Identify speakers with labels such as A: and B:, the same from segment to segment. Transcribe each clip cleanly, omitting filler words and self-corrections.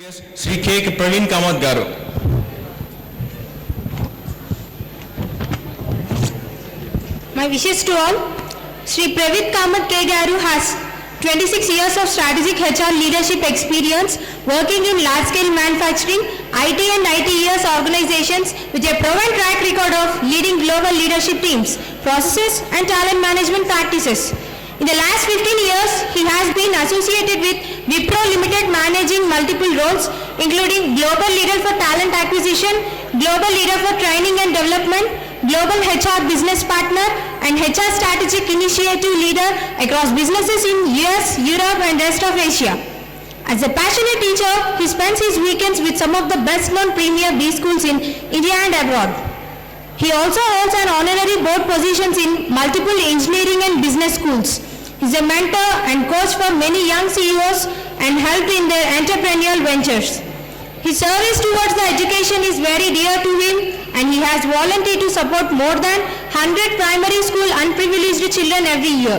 A: guest Sri K. Praveen Kamath Garu.
B: My wishes to all. Sri Praveen Kamath K. Garu has 26 years of strategic HR leadership experience working in large-scale manufacturing, IT and ITES organizations with a proven track record of leading global leadership teams, processes and talent management practices. In the last 15 years, he has been associated with Wipro Limited managing multiple roles including Global Leader for Talent Acquisition, Global Leader for Training and Development, Global HR Business Partner and HR Strategic Initiative Leader across businesses in US, Europe and rest of Asia. As a passionate teacher, he spends his weekends with some of the best-known premier B schools in India and abroad. He also holds an honorary board positions in multiple engineering and business schools. He is a mentor and coach for many young CEOs and helped in their entrepreneurial ventures. His service towards the education is very dear to him and he has volunteered to support more than 100 primary school unprivileged children every year.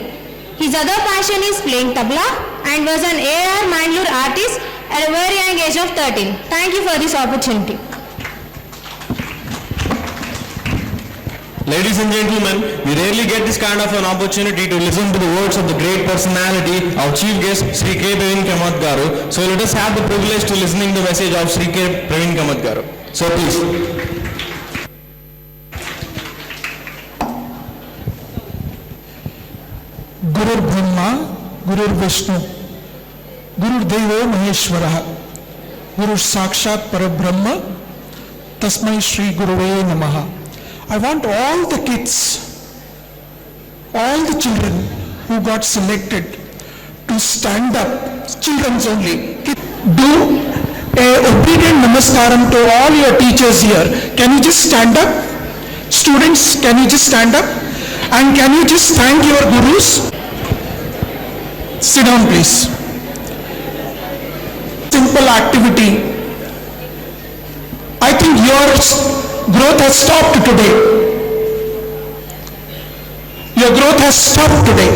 B: His other passion is playing tabla and was an A.R. Mangalore artist at a very young age of 13. Thank you for this opportunity.
A: Ladies and gentlemen, we rarely get this kind of an opportunity to listen to the words of the great personality, our chief guest, Sri K. Praveen Kamath Garu. So let us have the privilege to listening to the message of Sri K. Praveen Kamath Garu. So please.
C: Guru Brahma, Guru Vishnu, Guru Devo Maheshwara, Guru Sakshat Parabrahma, Tasmai Shri Guruve Namaha. I want all the kids, all the children who got selected to stand up, children's only. Do a obedient namaskaram to all your teachers here. Can you just stand up? Students, can you just stand up? And can you just thank your gurus? Sit down, please. Simple activity. I think your growth has stopped today. Your growth has stopped today.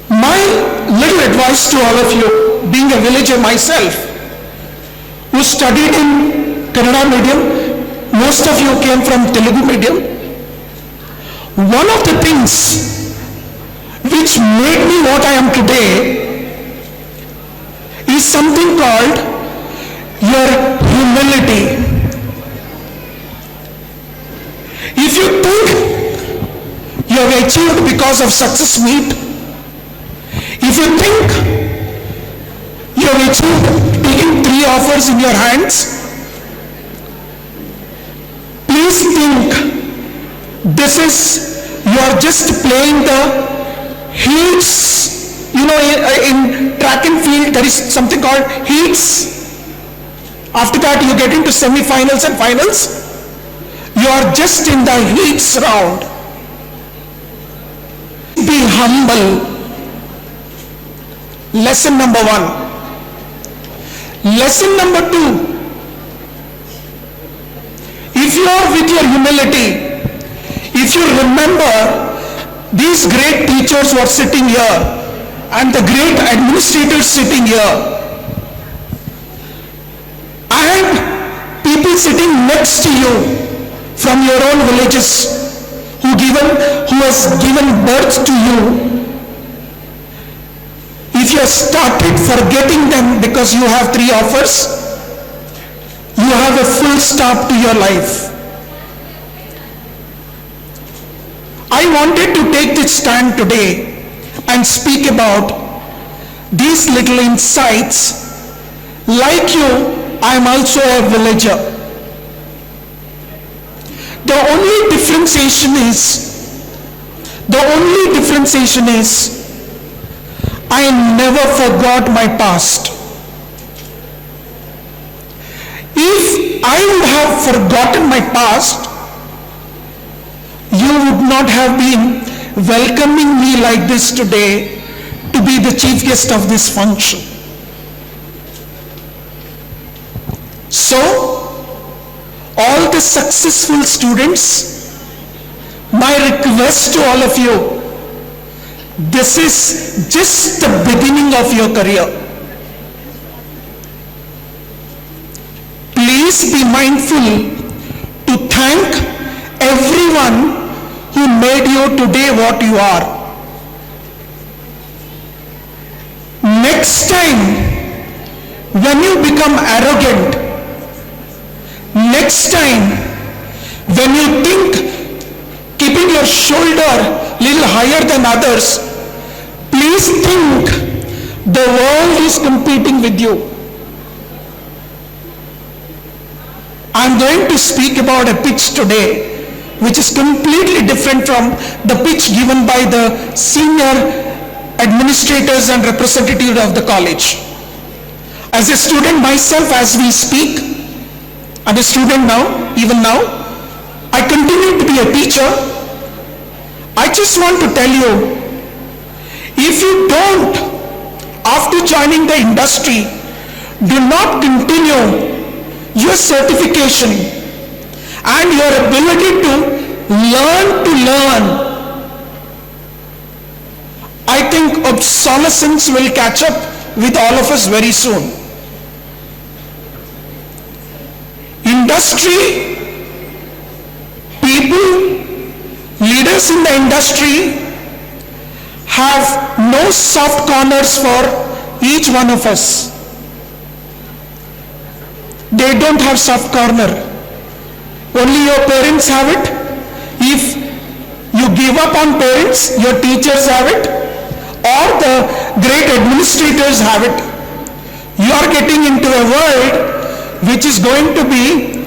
C: My little advice to all of you, being a villager myself, who studied in Kannada medium, most of you came from Telugu medium. One of the things which made me what I am today is something called your humility. If you think you have achieved because of success meet, if you think you have achieved taking 3 offers in your hands, please think this is, you are just playing the heats. You know, in track and field, there is something called heats. After that, you get into semi-finals and finals. You are just in the heats round. Be humble. Lesson number 1. Lesson number 2. If you are with your humility, if you remember these great teachers who are sitting here, and the great administrators sitting here, and people sitting next to you from your own villages who has given birth to you, if you have started forgetting them because you have 3 offers, you have a full stop to your life. I wanted to take this stand today and speak about these little insights. Like you, I am also a villager. The only differentiation is I never forgot my past. If I would have forgotten my past, you would not have been welcoming me like this today to be the chief guest of this function. So, all the successful students, my request to all of you, This is just the beginning of your career. Please be mindful to thank everyone who made you today what you are. Next time, when you become arrogant, next time, when you think keeping your shoulder little higher than others, please think the world is competing with you. I'm going to speak about a pitch today which is completely different from the pitch given by the senior administrators and representatives of the college. As a student myself, as we speak, I'm a student now, even now, I continue to be a teacher. I just want to tell you, if you don't, after joining the industry, do not continue your certification and your ability to learn, I think obsolescence will catch up with all of us very soon. Industry, people, leaders in the industry have no soft corners for each one of us. They don't have soft corner. Only your parents have it. If you give up on parents, your teachers have it, or the great administrators have it. You are getting into a world which is going to be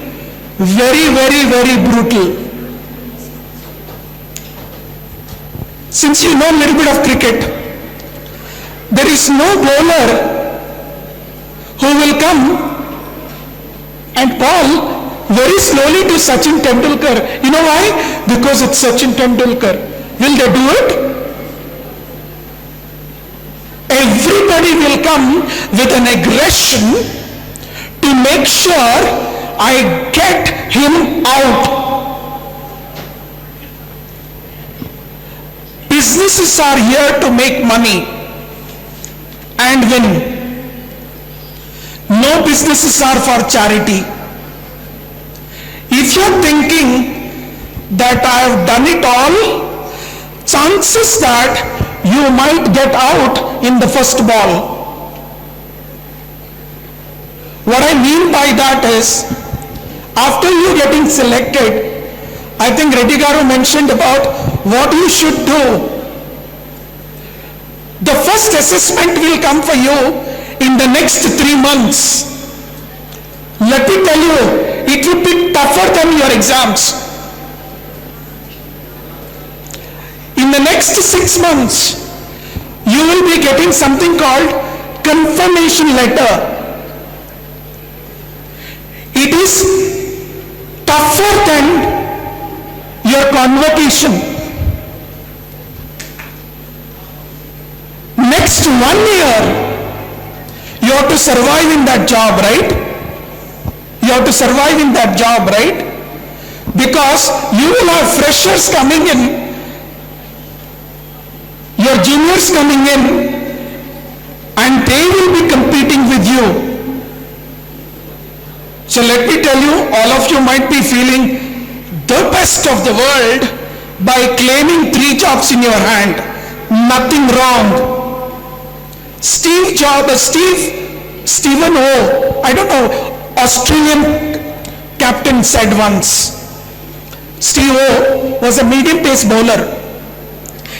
C: very, very, very brutal. Since you know a little bit of cricket, there is no bowler who will come and ball very slowly to Sachin Tendulkar. You know why? Because it's Sachin Tendulkar. Will they do it? Everybody will come with an aggression to make sure I get him out. Businesses are here to make money and win. No businesses are for charity. If you're thinking that I have done it all, chances that you might get out in the first ball. What I mean by that is, after you getting selected, I think Reddy Garu mentioned about what you should do. The first assessment will come for you in the next 3 months. Let me tell you, it will be tougher than your exams. In the next 6 months, you will be getting something called confirmation letter. It is tougher than your convocation. Next 1 year, you have to survive in that job, right? You have to survive in that job, right? Because you will have freshers coming in, your juniors coming in, and they will be competing with you. So let me tell you, all of you might be feeling the best of the world by claiming 3 jobs in your hand. Nothing wrong. Stephen O, I don't know, Australian captain said once, Steve O was a medium pace bowler.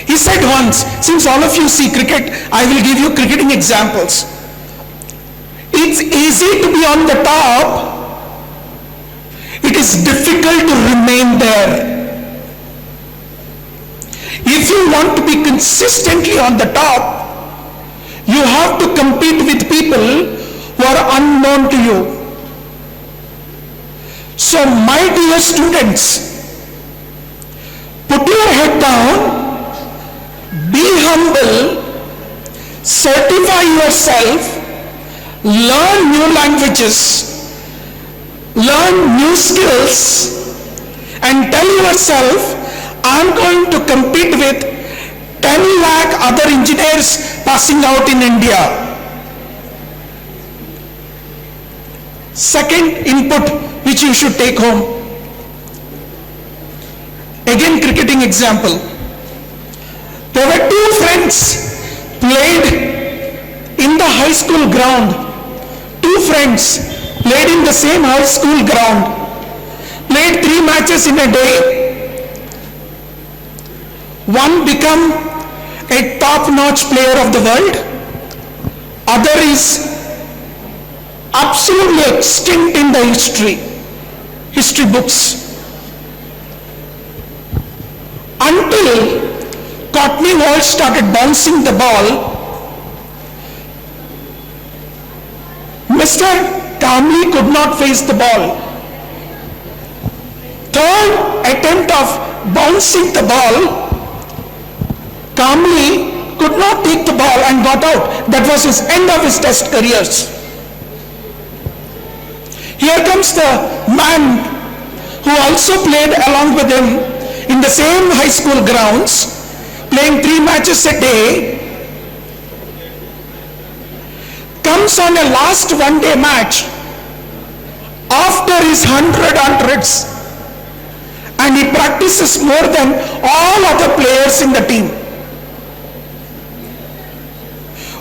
C: He said once, since all of you see cricket, I will give you cricketing examples. It's easy to be on the top. It is difficult to remain there. If you want to be consistently on the top, you have to compete with people who are unknown to you. So my dear students, put your head down, be humble, certify yourself, learn new languages, learn new skills, and tell yourself, I'm going to compete with 10 lakh other engineers passing out in India. Second input which you should take home. Again, cricketing example. There were two friends played in the high school ground. Two friends played in the same high school ground. Played 3 matches in a day. One become a top-notch player of the world. Other is absolutely extinct in the history books. Until Courtney Walsh started bouncing the ball, Mr. Kamli could not face the ball. Third attempt of bouncing the ball, Kamli could not take the ball and got out. That was his end of his test careers. Here comes the man who also played along with him in the same high school grounds, playing 3 matches a day, comes on a last one-day match after his 100 hundreds, and he practices more than all other players in the team.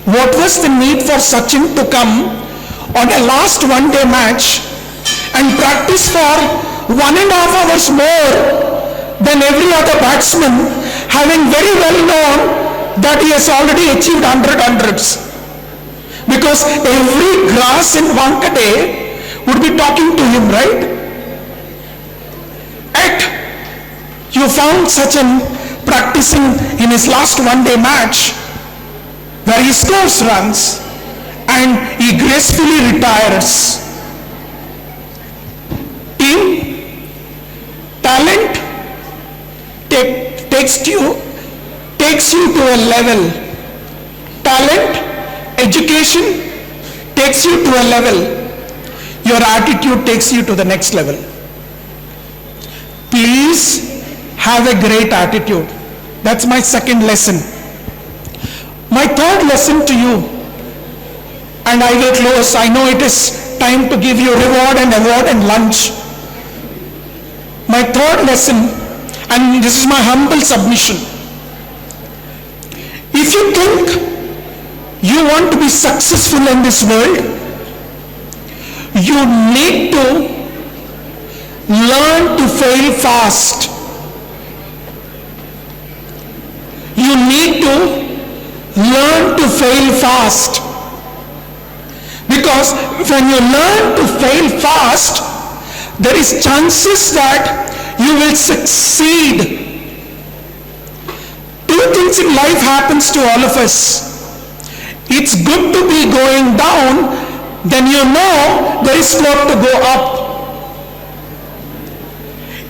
C: What was the need for Sachin to come on a last one-day match and practice for 1.5 hours more than every other batsman, having very well known that he has already achieved 100 hundreds? Because every grass in Wankhede would be talking to him, right? Yet, you found Sachin practicing in his last one-day match where he scores runs and he gracefully retires. Team, talent takes you to a level. Talent, education takes you to a level. Your attitude takes you to the next level. Please have a great attitude. That's my second lesson. My third lesson to you, and I will close. I know it is time to give you reward and award and lunch. My third lesson, and this is my humble submission. If you think you want to be successful in this world, you need to learn to fail fast. You need to learn to fail fast. Because when you learn to fail fast, there is chances that you will succeed. Two things in life happens to all of us. It's good to be going down, then you know there is scope to go up.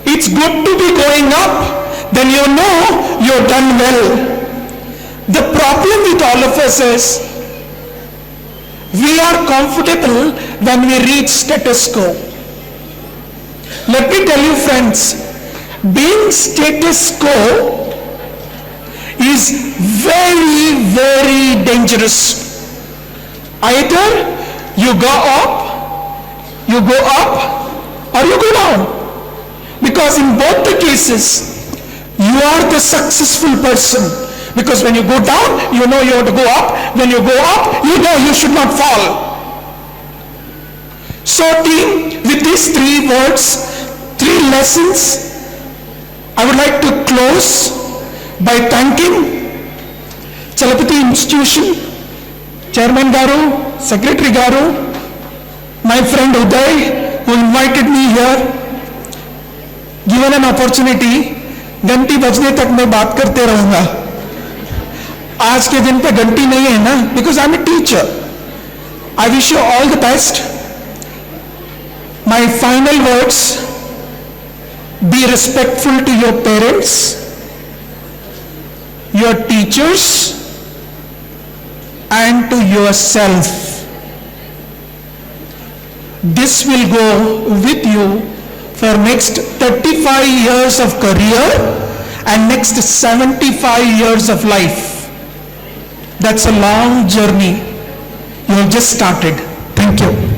C: It's good to be going up, then you know you're done well. The problem with all of us is we are comfortable when we reach status quo. Let me tell you, friends, being status quo is very, very dangerous. Either you go up, or you go down. Because in both the cases, you are the successful person. Because when you go down, you know you have to go up. When you go up, you know you should not fall. So team, with these 3 words, 3 lessons, I would like to close by thanking Chalapati Institution, Chairman Garu, Secretary Garu, my friend Uday, who invited me here, given an opportunity. घंटी बजने तक मैं बात करते रहूंगा. आज के दिन पे घंटी नहीं है ना, because I'm a teacher. I wish you all the best. My final words: be respectful to your parents, your teachers, and to yourself. This will go with you for next 35 years of career and next 75 years of life. That's a long journey. You have just started. Thank you.